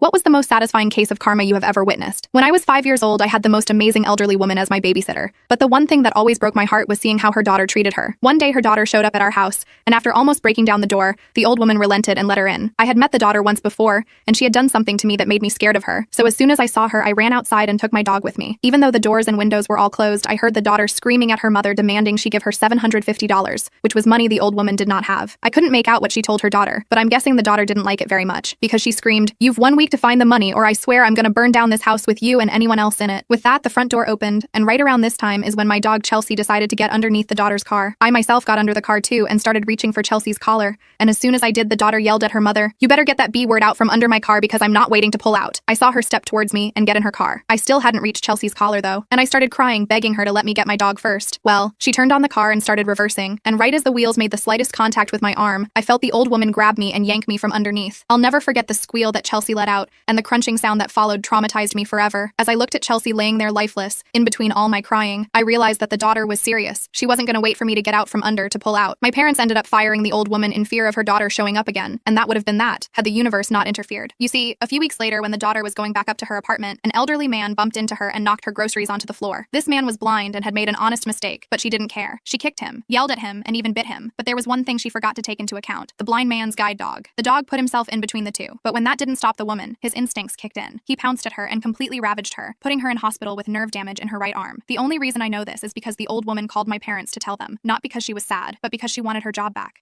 What was the most satisfying case of karma you have ever witnessed? When I was 5 years old, I had the most amazing elderly woman as my babysitter. But the one thing that always broke my heart was seeing how her daughter treated her. One day her daughter showed up at our house, and after almost breaking down the door, the old woman relented and let her in. I had met the daughter once before, and she had done something to me that made me scared of her. So as soon as I saw her, I ran outside and took my dog with me. Even though the doors and windows were all closed, I heard the daughter screaming at her mother demanding she give her $750, which was money the old woman did not have. I couldn't make out what she told her daughter, but I'm guessing the daughter didn't like it very much, because she screamed, "You've 1 week to find the money, or I swear I'm gonna burn down this house with you and anyone else in it." With that, the front door opened, and right around this time is when my dog Chelsea decided to get underneath the daughter's car. I myself got under the car too and started reaching for Chelsea's collar, and as soon as I did, the daughter yelled at her mother, "You better get that B word out from under my car because I'm not waiting to pull out." I saw her step towards me and get in her car. I still hadn't reached Chelsea's collar though, and I started crying, begging her to let me get my dog first. Well, she turned on the car and started reversing, and right as the wheels made the slightest contact with my arm, I felt the old woman grab me and yank me from underneath. I'll never forget the squeal that Chelsea let out, and the crunching sound that followed traumatized me forever. As I looked at Chelsea laying there lifeless, in between all my crying, I realized that the daughter was serious. She wasn't gonna wait for me to get out from under to pull out. My parents ended up firing the old woman in fear of her daughter showing up again, and that would have been that, had the universe not interfered. You see, a few weeks later when the daughter was going back up to her apartment, an elderly man bumped into her and knocked her groceries onto the floor. This man was blind and had made an honest mistake, but she didn't care. She kicked him, yelled at him, and even bit him. But there was one thing she forgot to take into account: the blind man's guide dog. The dog put himself in between the two, but when that didn't stop the woman, his instincts kicked in. He pounced at her and completely ravaged her, putting her in hospital with nerve damage in her right arm. The only reason I know this is because the old woman called my parents to tell them, not because she was sad, but because she wanted her job back.